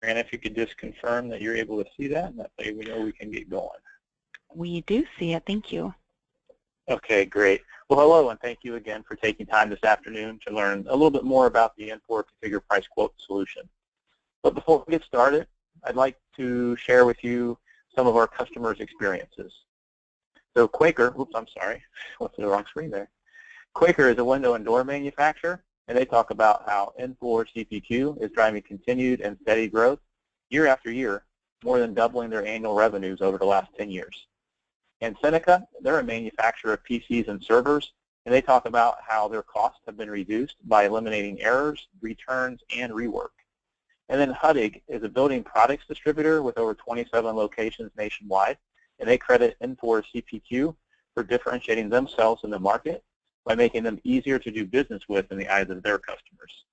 And if you could just confirm that you're able to see that, and that way we know we can get going. We do see it. Thank you. Okay, great. Well, hello, and thank you again for taking time this afternoon to learn a little bit more about the Infor Configure Price Quote solution. But before we get started, I'd like to share with you some of our customers' experiences. So Quaker, oops, I'm sorry, went to the wrong screen there. Quaker is a window and door manufacturer, and they talk about how Infor CPQ is driving continued and steady growth year after year, more than doubling their annual revenues over the last 10 years. And Seneca, they're a manufacturer of PCs and servers, and they talk about how their costs have been reduced by eliminating errors, returns, and rework. And then Huddig is a building products distributor with over 27 locations nationwide, and they credit Infor CPQ for differentiating themselves in the market by making them easier to do business with in the eyes of their customers.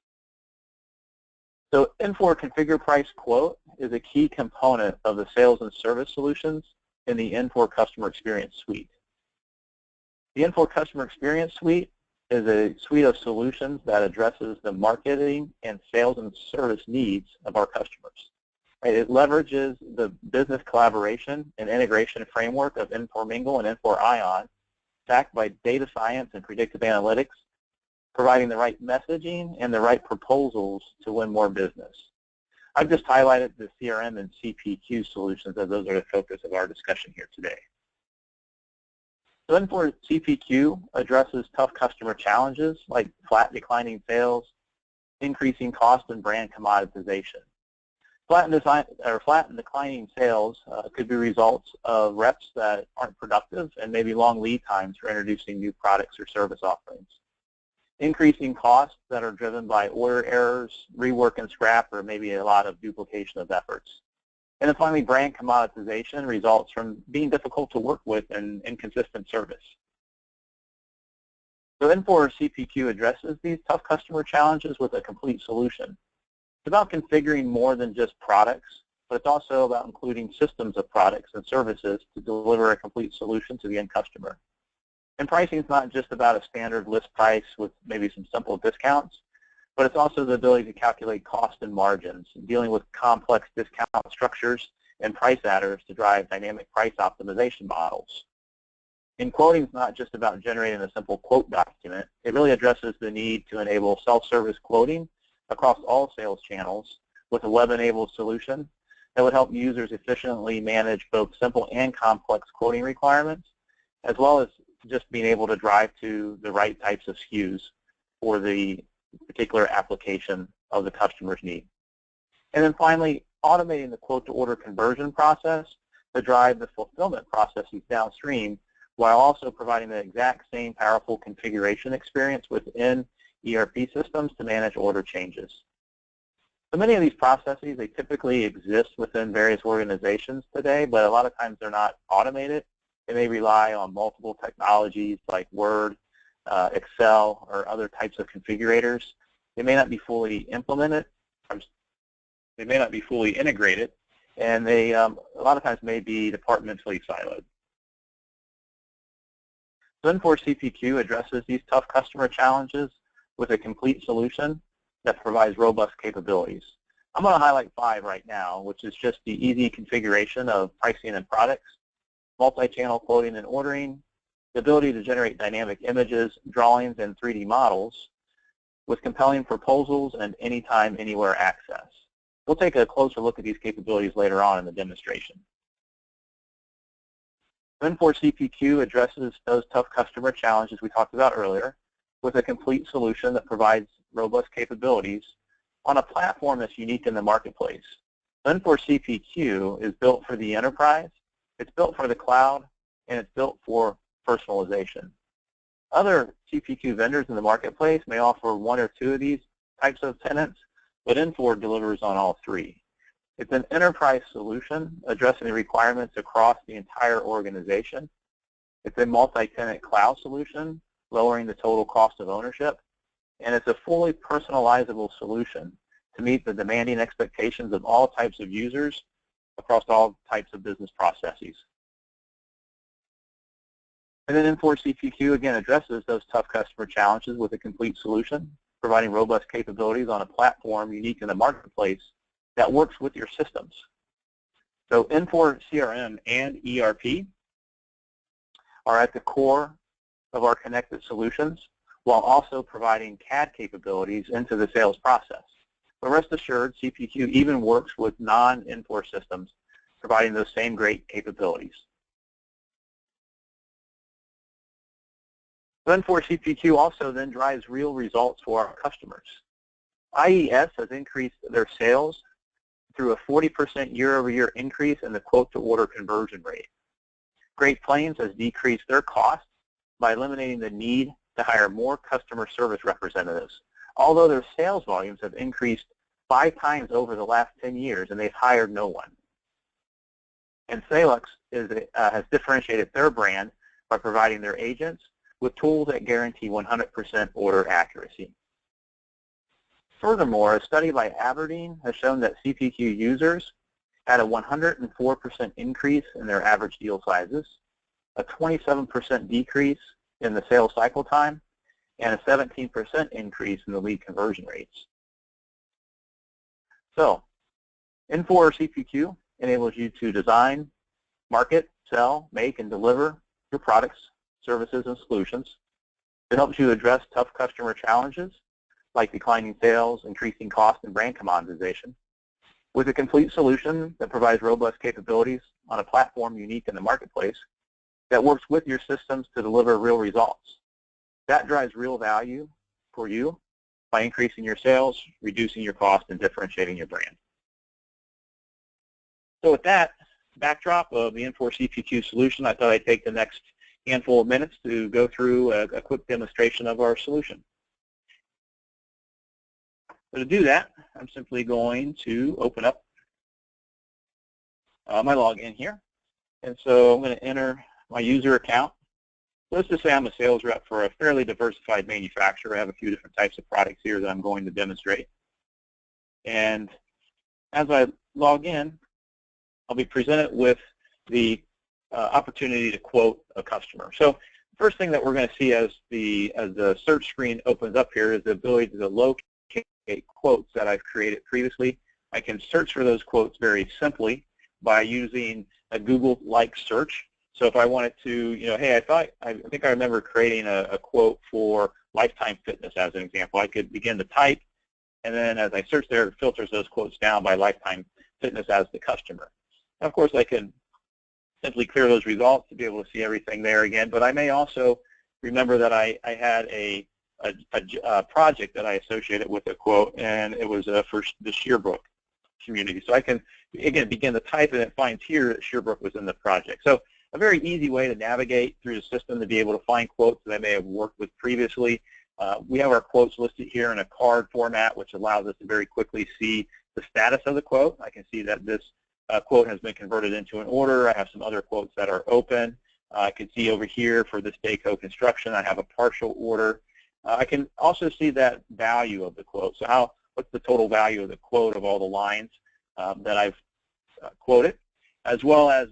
So Infor Configure Price Quote is a key component of the sales and service solutions in the Infor Customer Experience Suite. The Infor Customer Experience Suite is a suite of solutions that addresses the marketing and sales and service needs of our customers. Right? It leverages the business collaboration and integration framework of Infor Mingle and Infor Ion, backed by data science and predictive analytics, providing the right messaging and the right proposals to win more business. I've just highlighted the CRM and CPQ solutions as those are the focus of our discussion here today. So Infor CPQ addresses tough customer challenges like flat declining sales, increasing cost, and brand commoditization. Flat and declining sales could be results of reps that aren't productive and maybe long lead times for introducing new products or service offerings. Increasing costs that are driven by order errors, rework and scrap, or maybe a lot of duplication of efforts. And then finally, brand commoditization results from being difficult to work with and inconsistent service. So Infor CPQ addresses these tough customer challenges with a complete solution. It's about configuring more than just products, but it's also about including systems of products and services to deliver a complete solution to the end customer. And pricing is not just about a standard list price with maybe some simple discounts, but it's also the ability to calculate cost and margins, dealing with complex discount structures and price adders to drive dynamic price optimization models. And quoting is not just about generating a simple quote document. It really addresses the need to enable self-service quoting across all sales channels with a web-enabled solution that would help users efficiently manage both simple and complex quoting requirements, as well as just being able to drive to the right types of SKUs for the particular application of the customer's need. And then finally, automating the quote-to-order conversion process to drive the fulfillment processes downstream while also providing the exact same powerful configuration experience within ERP systems to manage order changes. So many of these processes, they typically exist within various organizations today, but a lot of times they're not automated. They may rely on multiple technologies like Word, Excel, or other types of configurators. They may not be fully implemented. They may not be fully integrated, and they a lot of times may be departmentally siloed. So Infor CPQ addresses these tough customer challenges with a complete solution that provides robust capabilities. I'm going to highlight 5 right now, which is just the easy configuration of pricing and products, multi-channel quoting and ordering, the ability to generate dynamic images, drawings, and 3D models with compelling proposals and anytime, anywhere access. We'll take a closer look at these capabilities later on in the demonstration. Infor CPQ addresses those tough customer challenges we talked about earlier with a complete solution that provides robust capabilities on a platform that's unique in the marketplace. Infor CPQ is built for the enterprise, it's built for the cloud, and it's built for personalization. Other CPQ vendors in the marketplace may offer 1 or 2 of these types of tenants, but Infor delivers on all 3. It's an enterprise solution addressing the requirements across the entire organization. It's a multi-tenant cloud solution, lowering the total cost of ownership, and it's a fully personalizable solution to meet the demanding expectations of all types of users across all types of business processes. And then Infor CPQ again addresses those tough customer challenges with a complete solution, providing robust capabilities on a platform unique in the marketplace that works with your systems. So Infor CRM and ERP are at the core of our connected solutions, while also providing CAD capabilities into the sales process. But rest assured, CPQ even works with non-Infor systems, providing those same great capabilities. Infor CPQ also then drives real results for our customers. IES has increased their sales through a 40% year-over-year increase in the quote-to-order conversion rate. Great Plains has decreased their costs by eliminating the need to hire more customer service representatives, although their sales volumes have increased 5 times over the last 10 years, and they've hired no one. And Salix has differentiated their brand by providing their agents with tools that guarantee 100% order accuracy. Furthermore, a study by Aberdeen has shown that CPQ users had a 104% increase in their average deal sizes, a 27% decrease in the sales cycle time, and a 17% increase in the lead conversion rates. So, Infor CPQ enables you to design, market, sell, make, and deliver your products, services, and solutions. It helps you address tough customer challenges like declining sales, increasing cost, and brand commoditization, with a complete solution that provides robust capabilities on a platform unique in the marketplace that works with your systems to deliver real results. That drives real value for you by increasing your sales, reducing your cost, and differentiating your brand. So with that backdrop of the Infor CPQ solution, I thought I'd take the next handful of minutes to go through a quick demonstration of our solution. So to do that, I'm simply going to open up my login here. And so I'm going to enter my user account. Let's just say I'm a sales rep for a fairly diversified manufacturer. I have a few different types of products here that I'm going to demonstrate. And as I log in, I'll be presented with the opportunity to quote a customer. So the first thing that we're going to see as the search screen opens up here is the ability to locate quotes that I've created previously. I can search for those quotes very simply by using a Google-like search. So if I wanted to, hey, I think I remember creating a quote for Lifetime Fitness as an example. I could begin to type, and then as I search there, it filters those quotes down by Lifetime Fitness as the customer. And of course, I can simply clear those results to be able to see everything there again. But I may also remember that I had a project that I associated with a quote, and it was for the Shearbrook community. So I can, again, begin to type, and it finds here that Shearbrook was in the project. So a very easy way to navigate through the system to be able to find quotes that I may have worked with previously. We have our quotes listed here in a card format, which allows us to very quickly see the status of the quote. I can see that this quote has been converted into an order. I have some other quotes that are open. I can see over here for this Dayco construction, I have a partial order. I can also see that value of the quote. So what's the total value of the quote of all the lines that I've quoted, as well as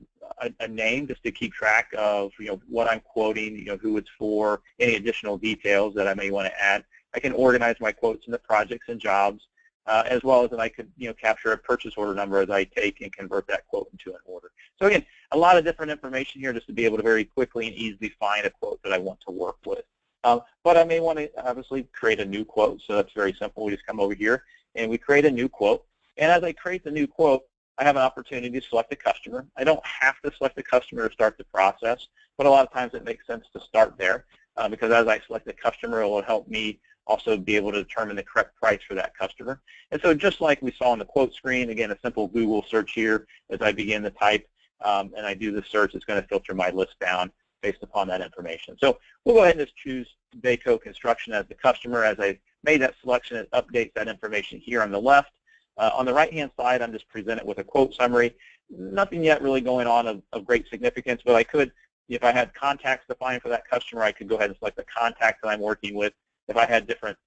a name just to keep track of what I'm quoting, who it's for, any additional details that I may want to add. I can organize my quotes into projects and jobs, as well as I could capture a purchase order number as I take and convert that quote into an order. So again, a lot of different information here just to be able to very quickly and easily find a quote that I want to work with. But I may want to obviously create a new quote, so that's very simple. We just come over here and we create a new quote. And as I create the new quote, I have an opportunity to select a customer. I don't have to select a customer to start the process, but a lot of times it makes sense to start there because as I select the customer, it will help me also be able to determine the correct price for that customer. And so just like we saw on the quote screen, again, a simple Google search here as I begin to type and I do the search, it's going to filter my list down based upon that information. So we'll go ahead and just choose Dayco Construction as the customer. As I made that selection, it updates that information here on the left. On the right-hand side, I'm just presented with a quote summary. Nothing yet really going on of great significance, but I could, if I had contacts defined for that customer, I could go ahead and select the contact that I'm working with. If I had different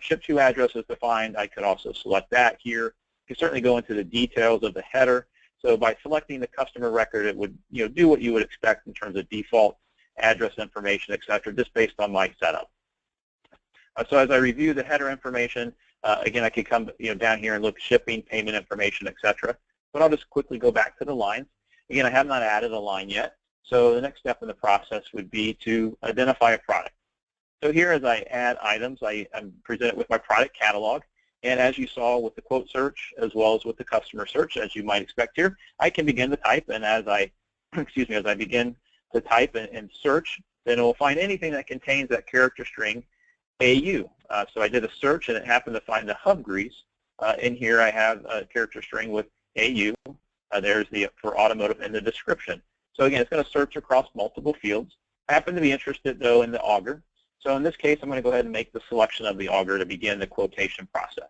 ship-to addresses defined, I could also select that here. You can certainly go into the details of the header. So by selecting the customer record, it would do what you would expect in terms of default address information, et cetera, just based on my setup. So as I review the header information, Again, I could come down here and look shipping, payment information, etc. But I'll just quickly go back to the lines. Again, I have not added a line yet. So the next step in the process would be to identify a product. So here, as I add items, I'm presented with my product catalog. And as you saw with the quote search, as well as with the customer search, as you might expect here, I can begin to type. And as I, as I begin to type and search, then it will find anything that contains that character string AU. So I did a search, and it happened to find the hub grease. In here, I have a character string with AU. There's the for automotive in the description. So again, it's going to search across multiple fields. I happen to be interested, though, in the auger. So in this case, I'm going to go ahead and make the selection of the auger to begin the quotation process.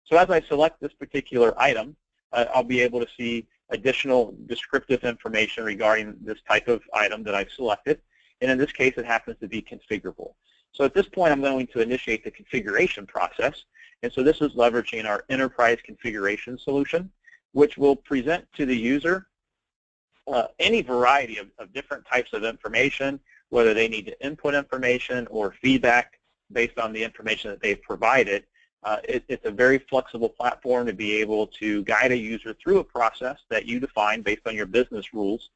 So as I select this particular item, I'll be able to see additional descriptive information regarding this type of item that I've selected. And in this case, it happens to be configurable. So at this point, I'm going to initiate the configuration process. And so this is leveraging our enterprise configuration solution, which will present to the user any variety of different types of information, whether they need to input information or feedback based on the information that they've provided. It's a very flexible platform to be able to guide a user through a process that you define based on your business rules.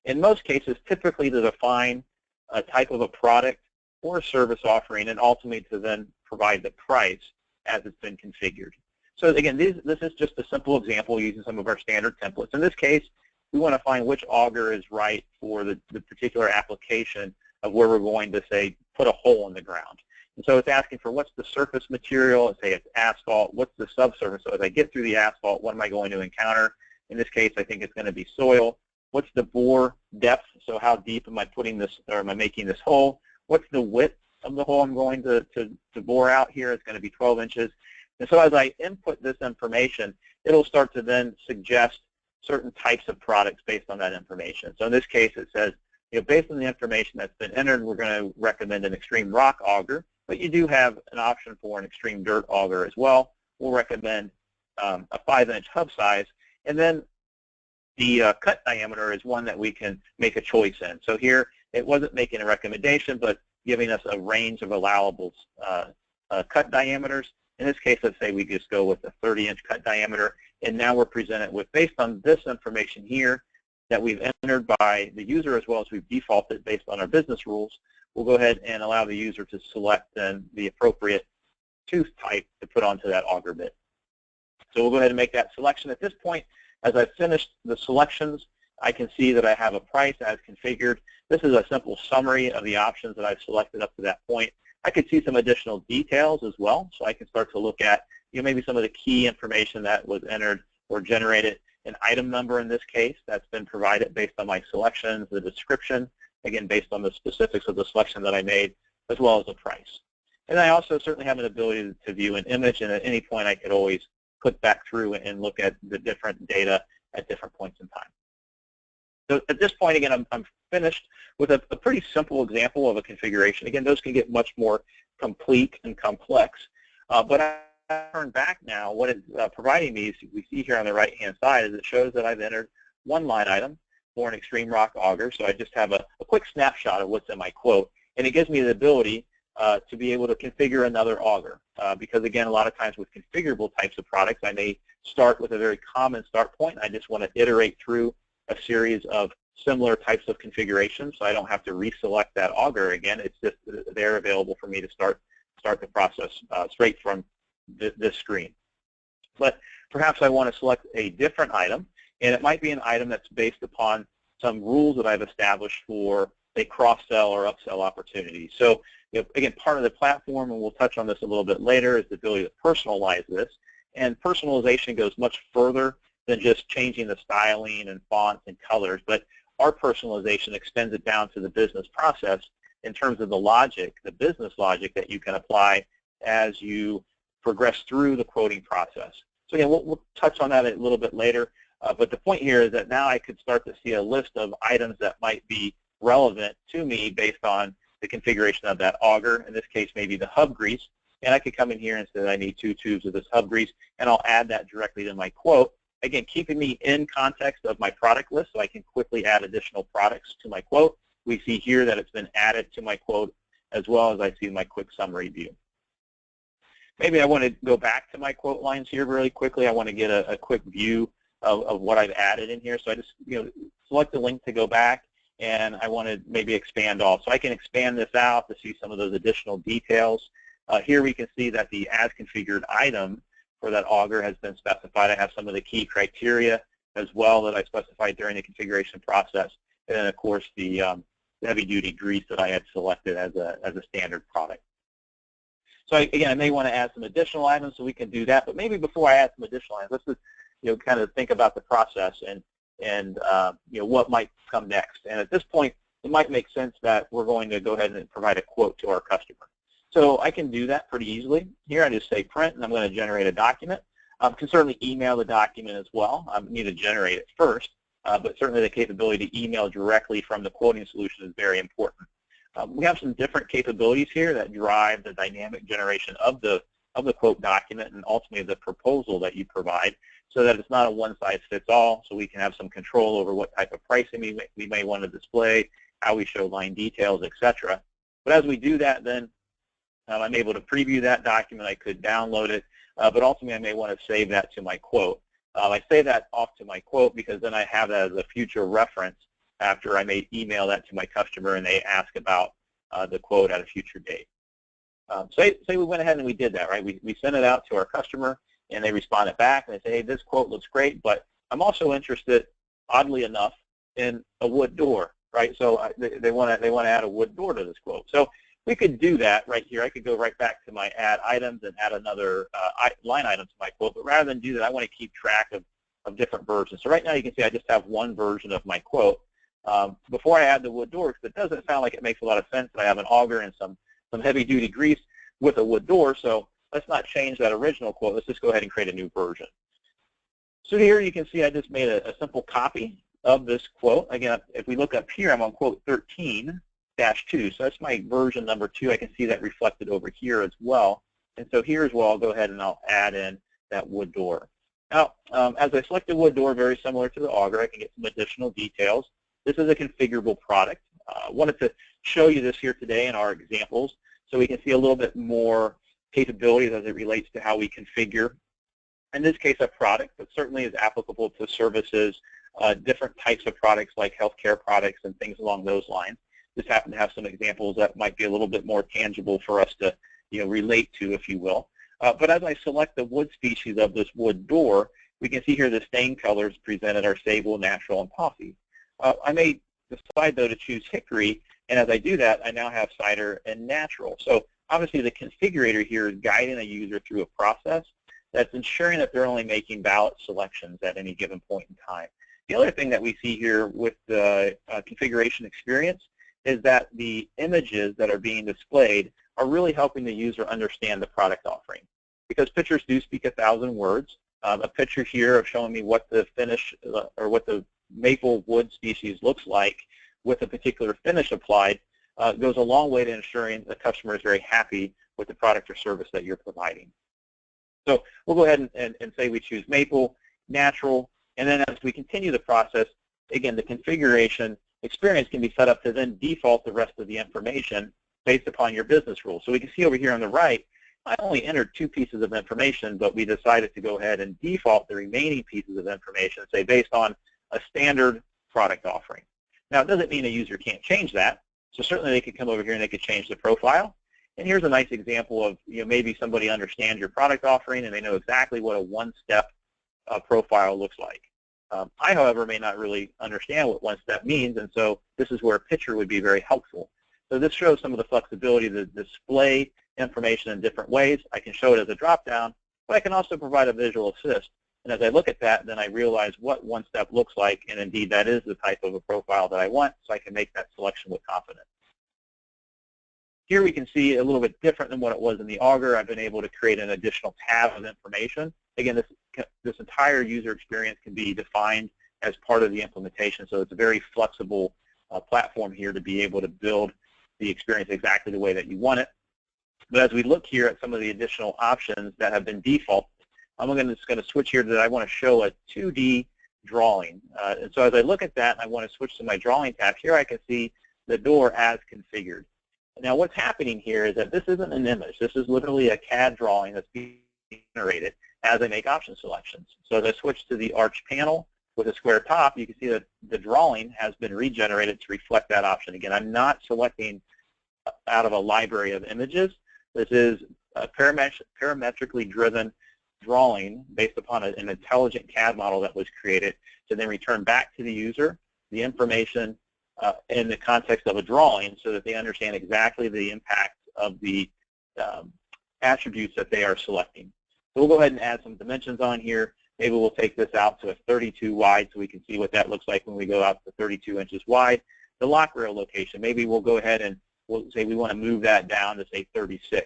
In most cases, typically to define a type of a product or a service offering, and ultimately to then provide the price as it's been configured. So again, this is just a simple example using some of our standard templates. In this case, we want to find which auger is right for the particular application of where we're going to, say, put a hole in the ground. And so it's asking for what's the surface material. Say it's asphalt. What's the subsurface? So as I get through the asphalt, what am I going to encounter? In this case, I think it's going to be soil. What's the bore depth? So how deep am I putting this, or am I making this hole? What's the width of the hole I'm going to bore out here? It's going to be 12 inches. And so as I input this information, it'll start to then suggest certain types of products based on that information. So in this case, it says, based on the information that's been entered, we're going to recommend an extreme rock auger, but you do have an option for an extreme dirt auger as well. We'll recommend a 5-inch hub size, and then the cut diameter is one that we can make a choice in. So here, it wasn't making a recommendation, but giving us a range of allowable cut diameters. In this case, let's say we just go with a 30-inch cut diameter, and now we're presented with, based on this information here that we've entered by the user as well as we've defaulted based on our business rules, we'll go ahead and allow the user to select then the appropriate tooth type to put onto that auger bit. So we'll go ahead and make that selection. At this point, as I've finished the selections, I can see that I have a price as configured. This is a simple summary of the options that I've selected up to that point. I could see some additional details as well, so I can start to look at maybe some of the key information that was entered or generated. An item number in this case that's been provided based on my selections, the description, again based on the specifics of the selection that I made, as well as the price. And I also certainly have an ability to view an image, and at any point I could always click back through and look at the different data at different points in time. So at this point, again, I'm finished with a pretty simple example of a configuration. Again, those can get much more complete and complex. But I turn back now, what it's providing me, as we see here on the right-hand side, is it shows that I've entered one line item for an extreme rock auger. So I just have a quick snapshot of what's in my quote. And it gives me the ability to be able to configure another auger. Because, again, a lot of times with configurable types of products, I may start with a very common start point, and I just want to iterate through a series of similar types of configurations, so I don't have to reselect that auger again. It's just there available for me to start the process straight from this screen. But perhaps I want to select a different item, and it might be an item that's based upon some rules that I've established for a cross-sell or upsell opportunity. So again, part of the platform, and we'll touch on this a little bit later, is the ability to personalize this. And personalization goes much further than just changing the styling and fonts and colors, but our personalization extends it down to the business process in terms of the logic, the business logic that you can apply as you progress through the quoting process. So again, we'll touch on that a little bit later, but the point here is that now I could start to see a list of items that might be relevant to me based on the configuration of that auger, in this case maybe the hub grease, and I could come in here and say I need 2 tubes of this hub grease, and I'll add that directly to my quote. Again, keeping me in context of my product list so I can quickly add additional products to my quote. We see here that it's been added to my quote, as well as I see my quick summary view. maybe I want to go back to my quote lines here really quickly. I want to get a quick view of what I've added in here. So I just select the link to go back, and I want to maybe expand all. So I can expand this out to see some of those additional details. Here we can see that the as configured item for that auger has been specified. I have some of the key criteria as well that I specified during the configuration process. And then, of course, the heavy-duty grease that I had selected as a standard product. So again, I may want to add some additional items, so we can do that. But maybe before I add some additional items, let's just kind of think about the process and what might come next. And at this point, it might make sense that we're going to go ahead and provide a quote to our customer. So I can do that pretty easily. Here I just say print, and I'm going to generate a document. I can certainly email the document as well. I need to generate it first, but certainly the capability to email directly from the quoting solution is very important. We have some different capabilities here that drive the dynamic generation of the quote document and ultimately the proposal that you provide, so that it's not a one-size-fits-all, so we can have some control over what type of pricing we may want to display, how we show line details, etc. But as we do that, then I'm able to preview that document. I could download it, but ultimately I may want to save that to my quote. I save that off to my quote because then I have that as a future reference after I may email that to my customer and they ask about the quote at a future date. Say we went ahead and we did that, right? We sent it out to our customer and they responded back and they say, hey, this quote looks great, but I'm also interested, oddly enough, in a wood door, right? So they want to add a wood door to this quote. So we could do that right here. I could go right back to my add items and add another line item to my quote, but rather than do that, I want to keep track of different versions. So right now you can see I just have one version of my quote. Before I add the wood door, because it doesn't sound like it makes a lot of sense that I have an auger and some heavy-duty grease with a wood door, so let's not change that original quote. Let's just go ahead and create a new version. So here you can see I just made a simple copy of this quote. Again, if we look up here, I'm on quote 13-2, so that's my version number 2. I can see that reflected over here as well. And so here's where I'll go ahead and I'll add in that wood door. Now, as I select the wood door, very similar to the auger, I can get some additional details. This is a configurable product. I wanted to show you this here today in our examples so we can see a little bit more capabilities as it relates to how we configure, in this case, a product, but certainly is applicable to services, different types of products like healthcare products and things along those lines. Just happen to have some examples that might be a little bit more tangible for us to relate to, if you will. But as I select the wood species of this wood door, we can see here the stain colors presented are sable, natural, and toffee. I may decide, though, to choose hickory, and as I do that, I now have cider and natural. So obviously the configurator here is guiding a user through a process that's ensuring that they're only making valid selections at any given point in time. The other thing that we see here with the configuration experience is that the images that are being displayed are really helping the user understand the product offering. Because pictures do speak 1,000 words, a picture here of showing me what the finish or what the maple wood species looks like with a particular finish applied goes a long way to ensuring the customer is very happy with the product or service that you're providing. So we'll go ahead and say we choose maple, natural, and then as we continue the process, again, the configuration experience can be set up to then default the rest of the information based upon your business rules. So we can see over here on the right, I only entered 2 pieces of information, but we decided to go ahead and default the remaining pieces of information, say based on a standard product offering. Now, it doesn't mean a user can't change that. So certainly they could come over here and they could change the profile. And here's a nice example of, maybe somebody understands your product offering and they know exactly what a one-step profile looks like. I, however, may not really understand what one-step means, and so this is where a picture would be very helpful. So this shows some of the flexibility to display information in different ways. I can show it as a drop-down, but I can also provide a visual assist. And as I look at that, then I realize what one step looks like, and indeed that is the type of a profile that I want, so I can make that selection with confidence. Here we can see a little bit different than what it was in the auger. I've been able to create an additional tab of information. Again, this entire user experience can be defined as part of the implementation, so it's a very flexible platform here to be able to build the experience exactly the way that you want it. But as we look here at some of the additional options that have been default, I'm just going to switch here to that I want to show a 2D drawing. And so as I look at that and I want to switch to my drawing tab, here I can see the door as configured. Now what's happening here is that this isn't an image. This is literally a CAD drawing that's being generated as I make option selections. So as I switch to the arch panel with a square top, you can see that the drawing has been regenerated to reflect that option. Again, I'm not selecting out of a library of images. This is a parametrically driven drawing based upon an intelligent CAD model that was created to then return back to the user the information in the context of a drawing so that they understand exactly the impact of the attributes that they are selecting. So we'll go ahead and add some dimensions on here. Maybe we'll take this out to a 32 wide so we can see what that looks like when we go out to 32 inches wide. The lock rail location, maybe we'll go ahead and we'll say we want to move that down to, say, 36.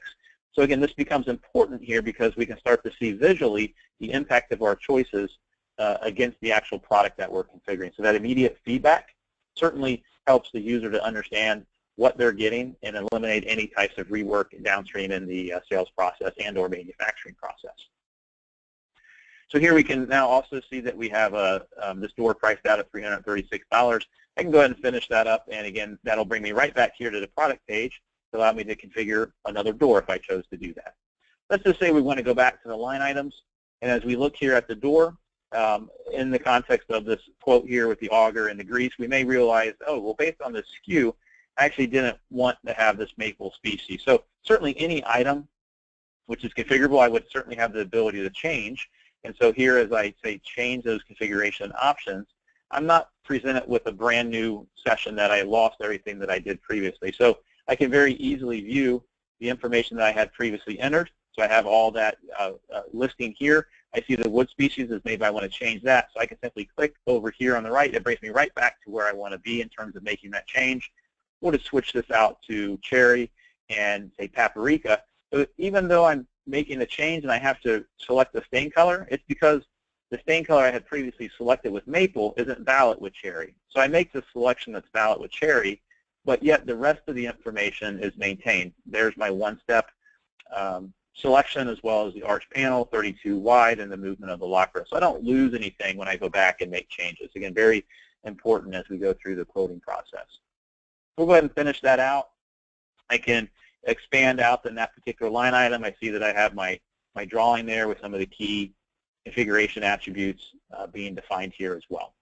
So again, this becomes important here because we can start to see visually the impact of our choices against the actual product that we're configuring. So that immediate feedback certainly helps the user to understand what they're getting and eliminate any types of rework downstream in the sales process and or manufacturing process. So here we can now also see that we have this door priced out at $336. I can go ahead and finish that up, and again, that'll bring me right back here to the product page to allow me to configure another door if I chose to do that. Let's just say we want to go back to the line items, and as we look here at the door, in the context of this quote here with the auger and the grease, we may realize, oh, well, based on this SKU, I actually didn't want to have this maple species. So certainly any item which is configurable, I would certainly have the ability to change. And so here, as I say, change those configuration options, I'm not presented with a brand new session that I lost everything that I did previously. So I can very easily view the information that I had previously entered. So I have all that listing here. I see the wood species as maybe I want to change that. So I can simply click over here on the right. It brings me right back to where I want to be in terms of making that change. We'll just switch this out to cherry and say paprika. So even though I'm making a change and I have to select the stain color, it's because the stain color I had previously selected with maple isn't valid with cherry. So I make the selection that's valid with cherry, but yet the rest of the information is maintained. There's my one-step selection as well as the arch panel, 32 wide, and the movement of the lock rail. So I don't lose anything when I go back and make changes. Again, very important as we go through the quoting process. We'll go ahead and finish that out. I can expand out in that particular line item. I see that I have my drawing there with some of the key configuration attributes being defined here as well.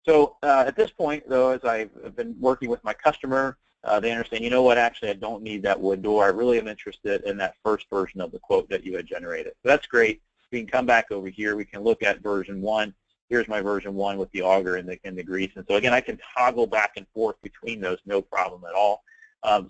So at this point, though, as I've been working with my customer, they understand, you know what, actually I don't need that wood door. I really am interested in that first version of the quote that you had generated. So that's great. We can come back over here. We can look at version 1. Here's my version 1 with the auger and the grease. And so again, I can toggle back and forth between those, no problem at all.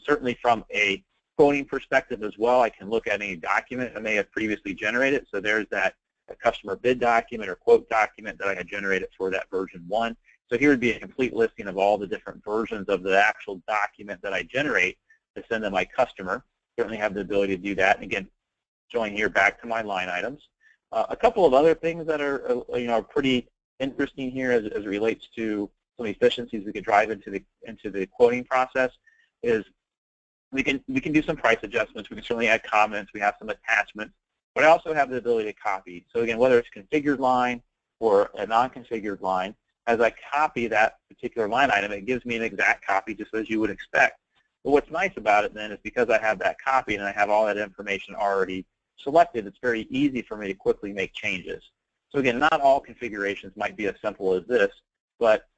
Certainly from a quoting perspective as well, I can look at any document I may have previously generated. So there's that customer bid document or quote document that I had generated for that version 1. So here would be a complete listing of all the different versions of the actual document that I generate to send to my customer. Certainly have the ability to do that. And again, going here back to my line items. A couple of other things that are pretty interesting here as it relates to some efficiencies we could drive into the quoting process is we can do some price adjustments. We can certainly add comments. We have some attachments, but I also have the ability to copy. So again, whether it's configured line or a non-configured line, as I copy that particular line item, it gives me an exact copy just as you would expect. But what's nice about it then is because I have that copy and I have all that information already selected, it's very easy for me to quickly make changes. So again, not all configurations might be as simple as this, but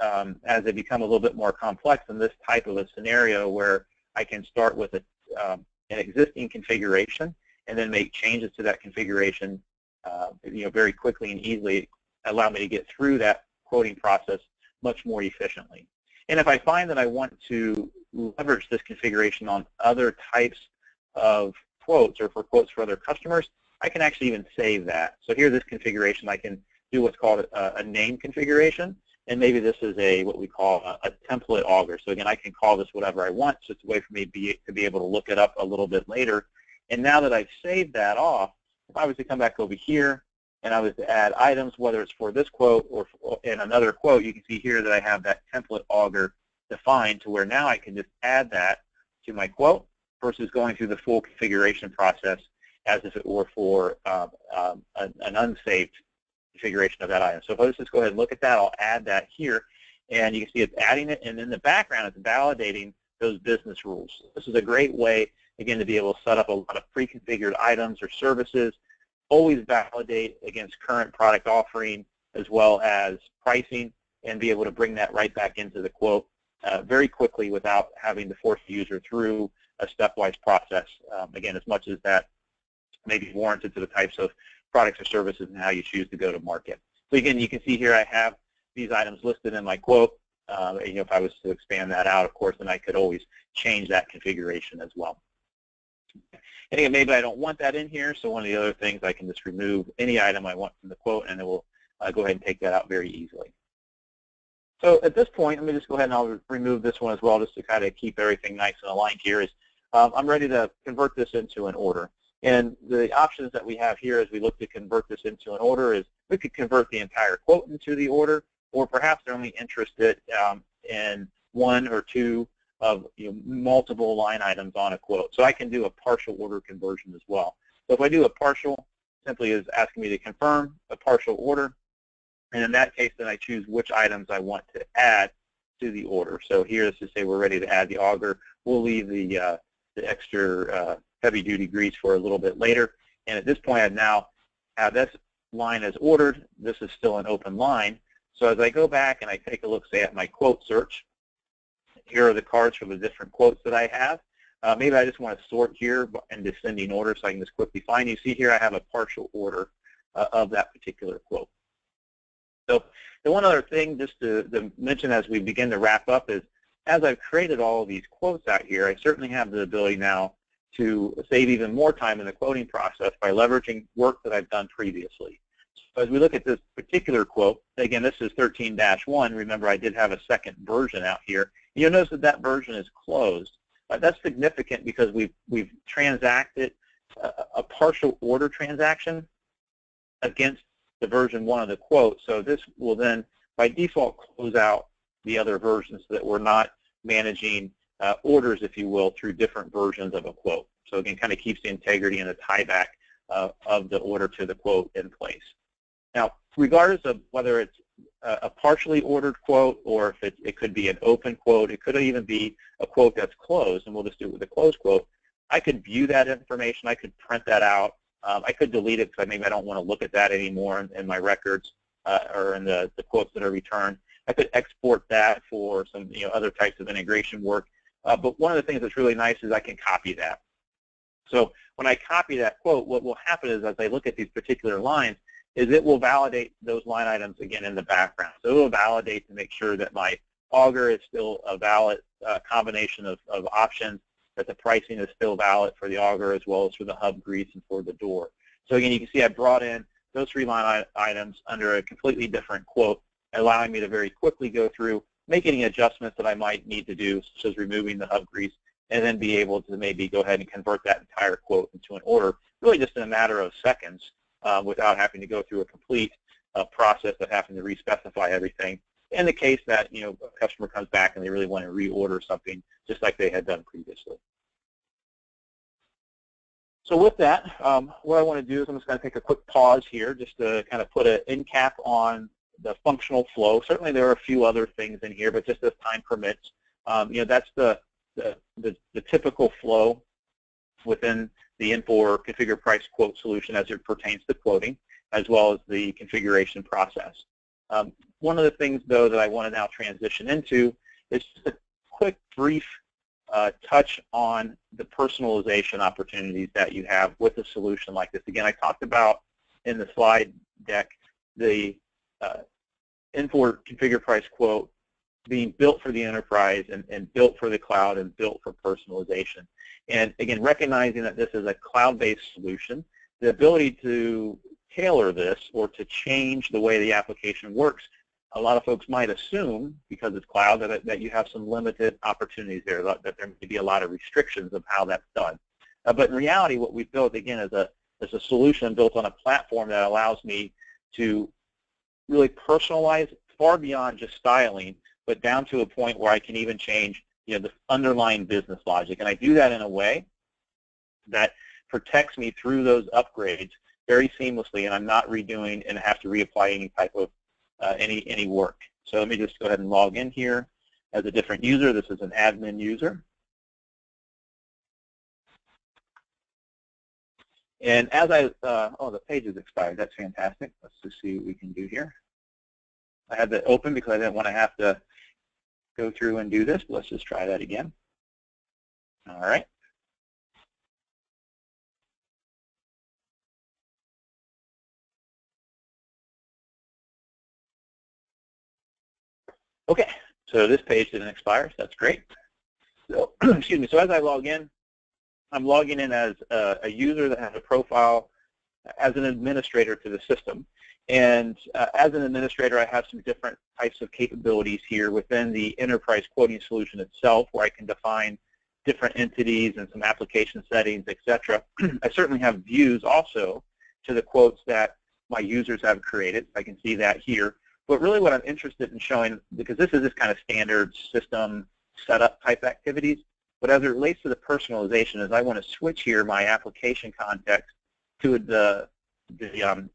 as they become a little bit more complex in this type of a scenario where I can start with an existing configuration and then make changes to that configuration very quickly and easily, allow me to get through that quoting process much more efficiently. And if I find that I want to leverage this configuration on other types of quotes or for quotes for other customers, I can actually even save that. So here, this configuration, I can do what's called a name configuration, and maybe this is what we call a template auger. So again, I can call this whatever I want. So it's a way for me to be able to look it up a little bit later. And now that I've saved that off, if I was to come back over here and I was to add items, whether it's for this quote or in another quote, you can see here that I have that template auger defined to where now I can just add that to my quote versus going through the full configuration process as if it were for an unsaved configuration of that item. So if let's just go ahead and look at that, I'll add that here, and you can see it's adding it, and in the background it's validating those business rules. This is a great way, again, to be able to set up a lot of pre-configured items or services, always validate against current product offering as well as pricing, and be able to bring that right back into the quote very quickly without having to force the user through a stepwise process, again, as much as that may be warranted to the types of products or services and how you choose to go to market. So again, you can see here I have these items listed in my quote. If I was to expand that out, of course, then I could always change that configuration as well. And again, maybe I don't want that in here, so one of the other things, I can just remove any item I want from the quote, and it will go ahead and take that out very easily. So at this point, let me just go ahead and I'll remove this one as well, just to kind of keep everything nice and aligned here. I'm ready to convert this into an order. And the options that we have here as we look to convert this into an order is we could convert the entire quote into the order, or perhaps they're only interested in one or two of multiple line items on a quote. So I can do a partial order conversion as well. So if I do a partial, simply is asking me to confirm a partial order. And in that case, then I choose which items I want to add to the order. So here, let's just say we're ready to add the auger. We'll leave the extra heavy-duty grease for a little bit later. And at this point, I've now have this line as ordered. This is still an open line. So as I go back and I take a look, say, at my quote search, here are the cards for the different quotes that I have. Maybe I just want to sort here in descending order so I can just quickly find. You see here I have a partial order of that particular quote. So the one other thing just to mention as we begin to wrap up is, as I've created all of these quotes out here, I certainly have the ability now to save even more time in the quoting process by leveraging work that I've done previously. So as we look at this particular quote, again, this is 13-1. Remember, I did have a second version out here. You'll notice that that version is closed. That's significant because we've transacted a partial order transaction against the version 1 of the quote. So this will then, by default, close out the other versions so that we're not managing orders, if you will, through different versions of a quote. So again, kind of keeps the integrity and the tieback of the order to the quote in place. Now, regardless of whether it's a partially ordered quote or if it could be an open quote, it could even be a quote that's closed, and we'll just do it with a closed quote, I could view that information. I could print that out. I could delete it because maybe I don't want to look at that anymore in my records or in the quotes that are returned. I could export that for some other types of integration work. But one of the things that's really nice is I can copy that. So when I copy that quote, what will happen is as I look at these particular lines, is it will validate those line items again in the background. So it will validate to make sure that my auger is still a valid combination of options, that the pricing is still valid for the auger as well as for the hub grease and for the door. So again, you can see I brought in those 3 line items under a completely different quote, allowing me to very quickly go through, make any adjustments that I might need to do, such as removing the hub grease, and then be able to maybe go ahead and convert that entire quote into an order, really just in a matter of seconds, without having to go through a complete process of having to re-specify everything. In the case that a customer comes back and they really want to reorder something just like they had done previously. So with that, what I want to do is I'm just going to take a quick pause here just to kind of put an end cap on the functional flow. Certainly there are a few other things in here, but just as time permits, that's the typical flow within the Infor configure price quote solution as it pertains to quoting, as well as the configuration process. One of the things, though, that I want to now transition into is just a quick, brief touch on the personalization opportunities that you have with a solution like this. Again, I talked about in the slide deck the Infor configure price quote being built for the enterprise and built for the cloud and built for personalization. And again, recognizing that this is a cloud-based solution, the ability to tailor this or to change the way the application works, a lot of folks might assume, because it's cloud, that you have some limited opportunities there, that there may be a lot of restrictions of how that's done. But in reality, what we've built, again, is a solution built on a platform that allows me to really personalize far beyond just styling, but down to a point where I can even change the underlying business logic. And I do that in a way that protects me through those upgrades very seamlessly, and I'm not redoing and have to reapply any type of any work. So let me just go ahead and log in here as a different user. This is an admin user. And as oh, the page has expired. That's fantastic. Let's just see what we can do here. I had that open because I didn't want to have to go through and do this. Let's just try that again. All right. Okay, so this page didn't expire, so that's great. So, excuse me, so as I log in, I'm logging in as a user that has a profile as an administrator to the system. And as an administrator, I have some different types of capabilities here within the enterprise quoting solution itself, where I can define different entities and some application settings, etc. I certainly have views also to the quotes that my users have created. I can see that here. But really what I'm interested in showing, because this is just kind of standard system setup type activities, but as it relates to the personalization, is I want to switch here my application context to the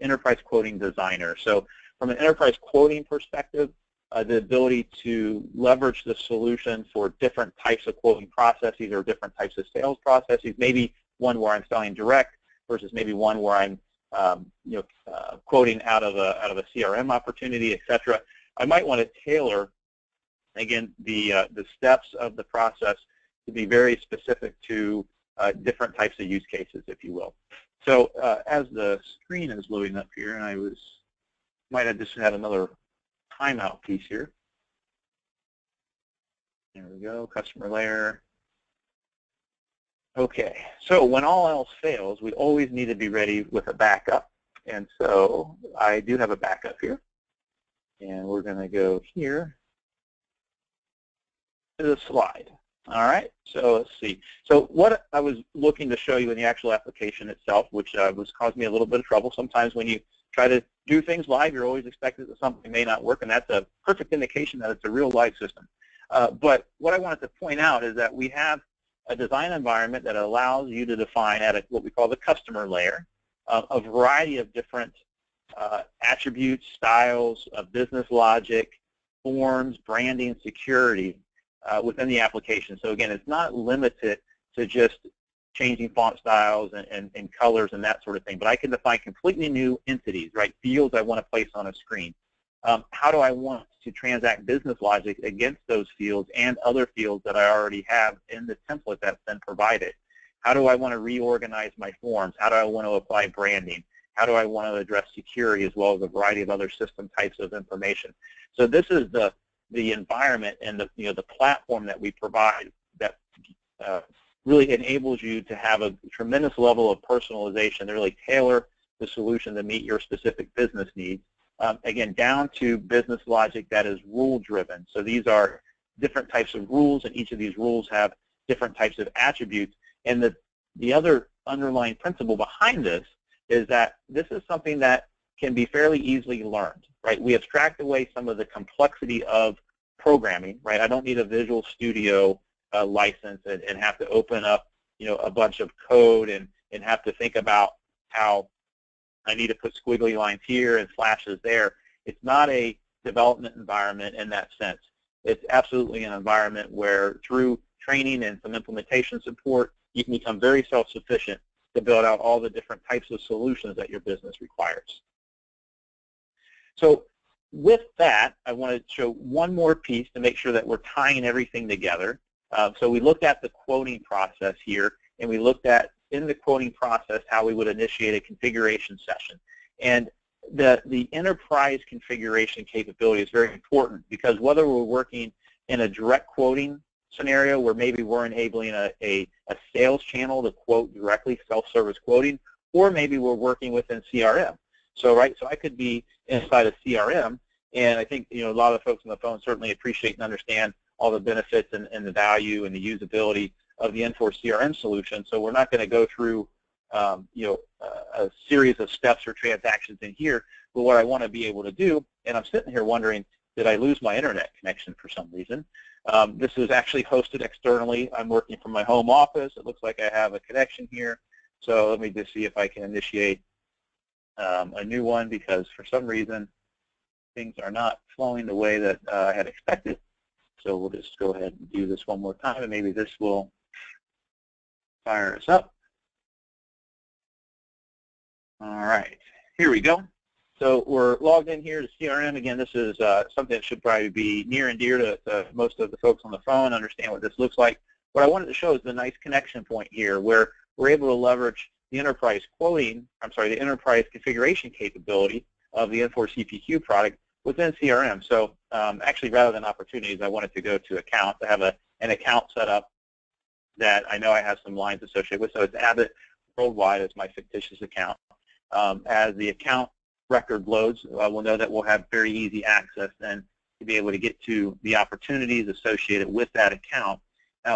enterprise quoting designer. So from an enterprise quoting perspective, the ability to leverage the solution for different types of quoting processes or different types of sales processes, maybe one where I'm selling direct versus maybe one where I'm quoting out of a CRM opportunity, etc. I might want to tailor, again, the steps of the process to be very specific to different types of use cases, if you will. So as the screen is loading up here, and I might have just had another timeout piece here. There we go, customer layer. Okay, so when all else fails, we always need to be ready with a backup. And so I do have a backup here. And we're going to go here to the slide. All right, so let's see. So what I was looking to show you in the actual application itself, which was causing me a little bit of trouble. Sometimes when you try to do things live, you're always expected that something may not work, and that's a perfect indication that it's a real live system. But what I wanted to point out is that we have a design environment that allows you to define at what we call the customer layer a variety of different attributes, styles, business logic, forms, branding, security within the application. So again, it's not limited to just changing font styles and colors and that sort of thing, but I can define completely new entities, right? Fields I want to place on a screen. How do I want to transact business logic against those fields and other fields that I already have in the template that's been provided? How do I want to reorganize my forms? How do I want to apply branding? How do I want to address security as well as a variety of other system types of information? So this is the environment and the platform that we provide that really enables you to have a tremendous level of personalization to really tailor the solution to meet your specific business needs. Again, down to business logic that is rule-driven. So these are different types of rules, and each of these rules have different types of attributes. And the other underlying principle behind this is that this is something that can be fairly easily learned, right? We abstract away some of the complexity of programming, right? I don't need a Visual Studio license and have to open up, a bunch of code and have to think about how I need to put squiggly lines here and slashes there. It's not a development environment in that sense. It's absolutely an environment where through training and some implementation support, you can become very self-sufficient to build out all the different types of solutions that your business requires. So with that, I want to show one more piece to make sure that we're tying everything together. So we looked at the quoting process here, and we looked at in the quoting process how we would initiate a configuration session. And the enterprise configuration capability is very important because whether we're working in a direct quoting scenario where maybe we're enabling a sales channel to quote directly, self-service quoting, or maybe we're working within CRM. So I could be inside a CRM, and I think a lot of the folks on the phone certainly appreciate and understand all the benefits and the value and the usability of the Infor CRM solution. So we're not going to go through a series of steps or transactions in here. But what I want to be able to do, and I'm sitting here wondering, did I lose my internet connection for some reason? This is actually hosted externally. I'm working from my home office. It looks like I have a connection here. So let me just see if I can initiate a new one, because for some reason things are not flowing the way that I had expected. So we'll just go ahead and do this one more time, and maybe this will fire us up. All right, here we go. So we're logged in here to CRM. Again, this is something that should probably be near and dear to most of the folks on the phone, understand what this looks like. What I wanted to show is the nice connection point here where we're able to leverage the enterprise the enterprise configuration capability of the Infor CPQ product within CRM. So actually, rather than opportunities, I wanted to go to accounts. I have an account set up that I know I have some lines associated with. So it's Abbott Worldwide as my fictitious account. As the account record loads, we'll know that we'll have very easy access then to be able to get to the opportunities associated with that account.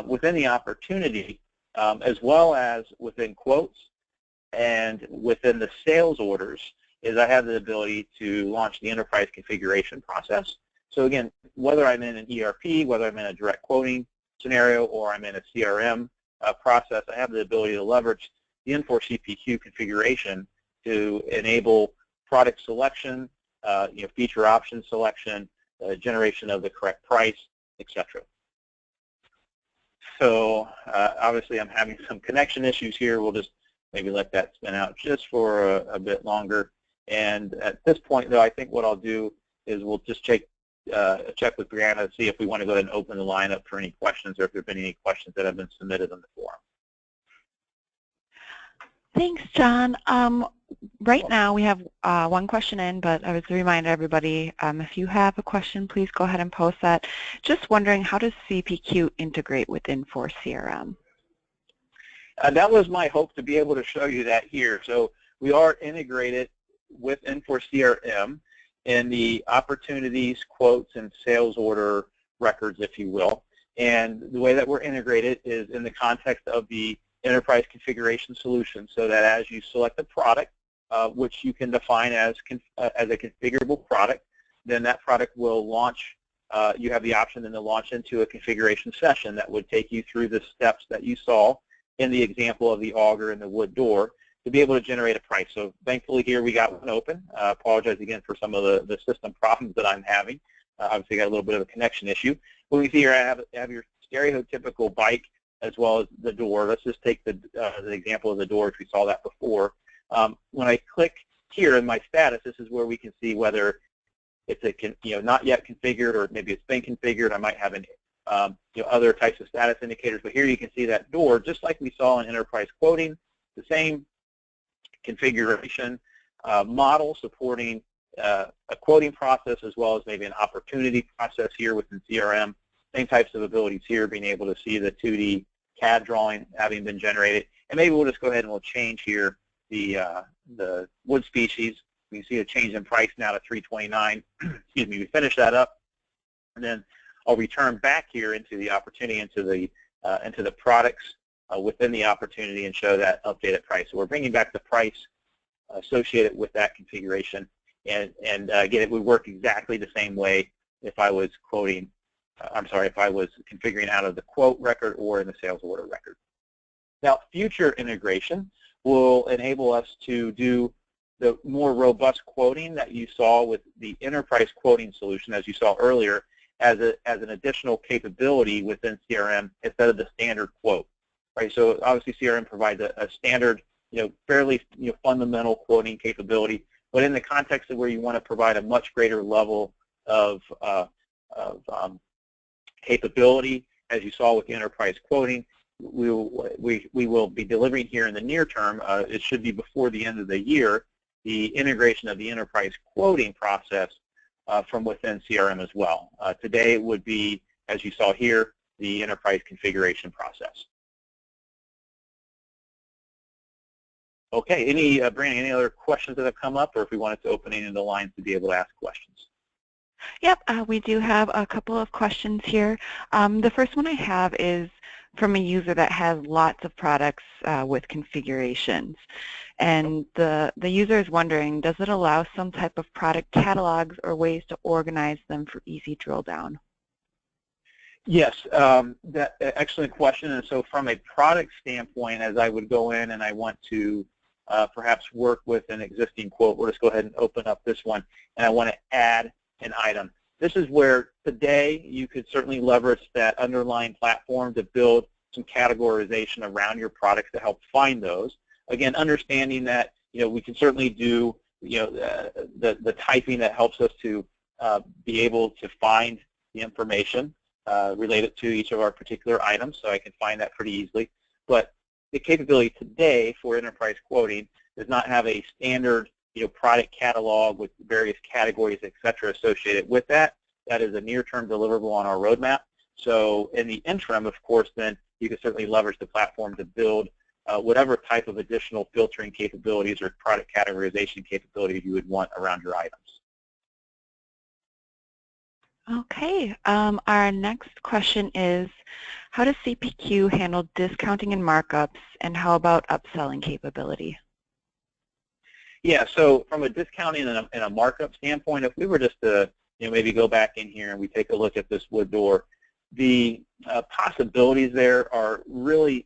Within the opportunity, as well as within quotes and within the sales orders, is I have the ability to launch the enterprise configuration process. So again, whether I'm in an ERP, whether I'm in a direct quoting scenario, or I'm in a CRM process, I have the ability to leverage the Infor CPQ configuration to enable product selection, feature option selection, generation of the correct price, etc. So obviously I'm having some connection issues here. We'll just maybe let that spin out just for a bit longer. And at this point, though, I think what I'll do is we'll just check with Brianna to see if we want to go ahead and open the line up for any questions, or if there have been any questions that have been submitted on the forum. Thanks, John. Right now we have one question in, but I was to remind everybody, if you have a question, please go ahead and post that. Just wondering, how does CPQ integrate with Infor CRM? That was my hope, to be able to show you that here. So we are integrated with Infor CRM in the opportunities, quotes, and sales order records, if you will. And the way that we're integrated is in the context of the enterprise configuration solution, so that as you select a product, which you can define as a configurable product, then that product will launch. You have the option then to launch into a configuration session that would take you through the steps that you saw in the example of the auger and the wood door to be able to generate a price. So thankfully here we got one open. Apologize again for some of the system problems that I'm having. Obviously got a little bit of a connection issue. When we see here, I have your stereotypical bike as well as the door. Let's just take the example of the door, which we saw that before. When I click here in my status, this is where we can see whether it's not yet configured, or maybe it's been configured. I might have other types of status indicators, but here you can see that door, just like we saw in enterprise quoting, the same configuration model supporting a quoting process as well as maybe an opportunity process here within CRM. Same types of abilities here, being able to see the 2D CAD drawing having been generated. And maybe we'll just go ahead and we'll change here the wood species. We can see a change in price now to $329. Excuse me, we finish that up, and then I'll return back here into the opportunity, into the products within the opportunity, and show that updated price. So we're bringing back the price associated with that configuration, and again, it would work exactly the same way if I was quoting. If I was configuring out of the quote record or in the sales order record. Now, future integration will enable us to do the more robust quoting that you saw with the enterprise quoting solution, as you saw earlier, as an additional capability within CRM instead of the standard quote. Right. So obviously CRM provides a standard, fairly fundamental quoting capability, but in the context of where you want to provide a much greater level of capability, as you saw with the enterprise quoting, we will be delivering here in the near term. It should be before the end of the year, the integration of the enterprise quoting process from within CRM as well. Today it would be, as you saw here, the enterprise configuration process. Okay, Brandon, any other questions that have come up, or if we wanted to open any of the lines to be able to ask questions? Yep, we do have a couple of questions here. The first one I have is from a user that has lots of products with configurations. And the user is wondering, does it allow some type of product catalogs or ways to organize them for easy drill down? Yes, that excellent question. And so from a product standpoint, as I would go in and I want to perhaps work with an existing quote, we'll just go ahead and open up this one, and I want to add an item. This is where today you could certainly leverage that underlying platform to build some categorization around your products to help find those. Again, understanding that we can certainly do the typing that helps us to be able to find the information related to each of our particular items, so I can find that pretty easily. But the capability today for enterprise quoting does not have a standard product catalog with various categories, et cetera, associated with that. That is a near-term deliverable on our roadmap. So in the interim, of course, then you can certainly leverage the platform to build whatever type of additional filtering capabilities or product categorization capabilities you would want around your items. Okay, our next question is, how does CPQ handle discounting and markups, and how about upselling capability? Yeah, so from a discounting and a markup standpoint, if we were just to maybe go back in here and we take a look at this wood door, the possibilities there are really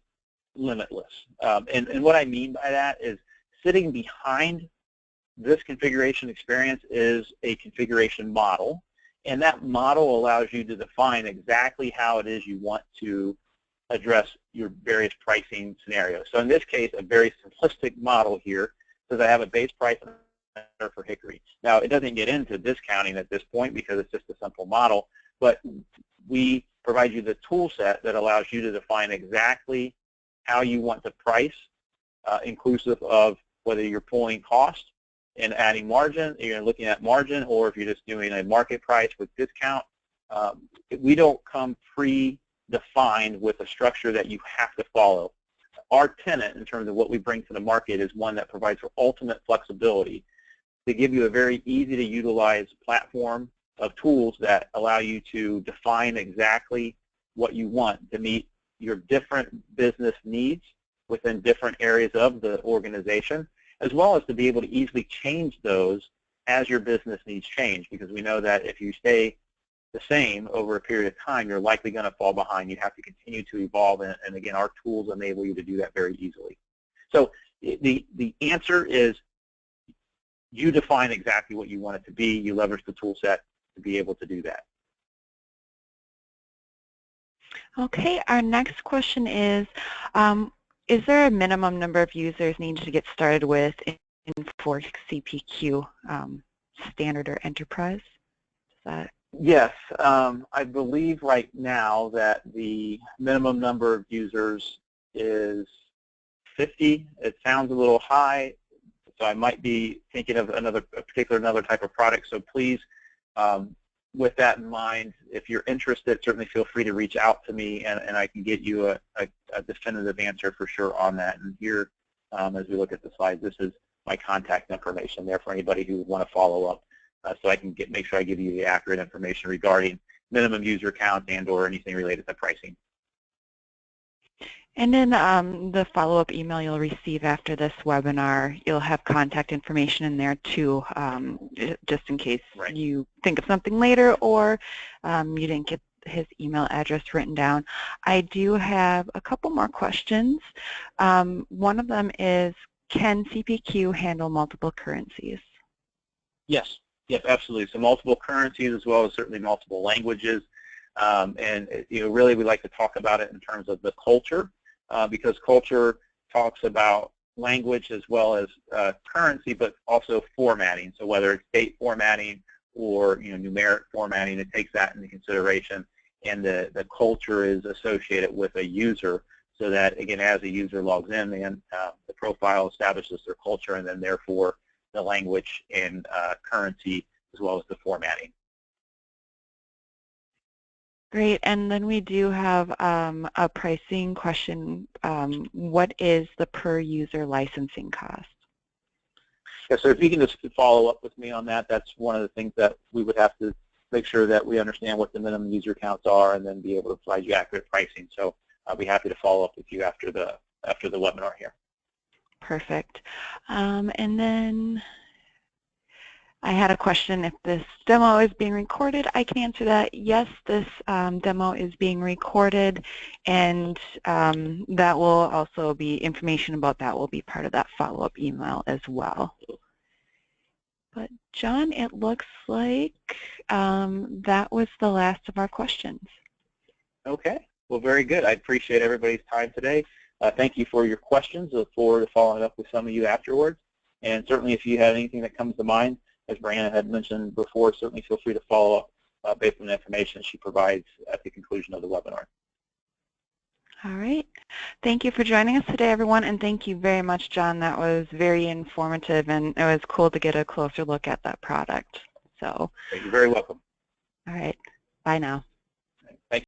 limitless. And what I mean by that is sitting behind this configuration experience is a configuration model, and that model allows you to define exactly how it is you want to address your various pricing scenarios. So in this case, a very simplistic model here says I have a base price for hickory. Now, it doesn't get into discounting at this point because it's just a simple model, but we provide you the tool set that allows you to define exactly how you want to price, inclusive of whether you're pulling cost and adding margin, you're looking at margin, or if you're just doing a market price with discount. We don't come pre-defined with a structure that you have to follow. Our tenet in terms of what we bring to the market is one that provides for ultimate flexibility to give you a very easy to utilize platform of tools that allow you to define exactly what you want to meet your different business needs within different areas of the organization, as well as to be able to easily change those as your business needs change, because we know that if you stay the same over a period of time, you're likely going to fall behind. You have to continue to evolve, and again, our tools enable you to do that very easily. So the answer is you define exactly what you want it to be. You leverage the tool set to be able to do that. Okay, our next question is there a minimum number of users needed to get started with Infor CPQ, standard or enterprise? Is that? Yes, I believe right now that the minimum number of users is 50. It sounds a little high, so I might be thinking of another type of product. So please, with that in mind, if you're interested, certainly feel free to reach out to me, and I can get you a definitive answer for sure on that. And here, as we look at the slides, this is my contact information there for anybody who would want to follow up, so I can make sure I give you the accurate information regarding minimum user count and/or anything related to pricing. And in the follow-up email you'll receive after this webinar, you'll have contact information in there too, just in case you think of something later or you didn't get his email address written down. I do have a couple more questions. One of them is, can CPQ handle multiple currencies? Yes, absolutely. So multiple currencies as well as certainly multiple languages. And really we like to talk about it in terms of the culture. Because culture talks about language as well as currency, but also formatting. So whether it's date formatting or numeric formatting, it takes that into consideration. And the culture is associated with a user, so that again, as a user logs in, then the profile establishes their culture, and then therefore the language and currency as well as the formatting. Great, and then we do have a pricing question. What is the per user licensing cost? Yeah, so if you can just follow up with me on that, that's one of the things that we would have to make sure that we understand what the minimum user counts are, and then be able to provide you accurate pricing. So I'll be happy to follow up with you after the webinar here. Perfect. And then I had a question, if this demo is being recorded. I can answer that. Yes, this demo is being recorded, and that will also be, information about that will be part of that follow-up email as well. But John, it looks like that was the last of our questions. Okay, well, very good. I appreciate everybody's time today. Thank you for your questions. I look forward to following up with some of you afterwards. And certainly if you have anything that comes to mind, as Brianna had mentioned before, certainly feel free to follow up based on the information she provides at the conclusion of the webinar. All right. Thank you for joining us today, everyone, and thank you very much, John. That was very informative, and it was cool to get a closer look at that product. So, You're very welcome. all right. Bye now.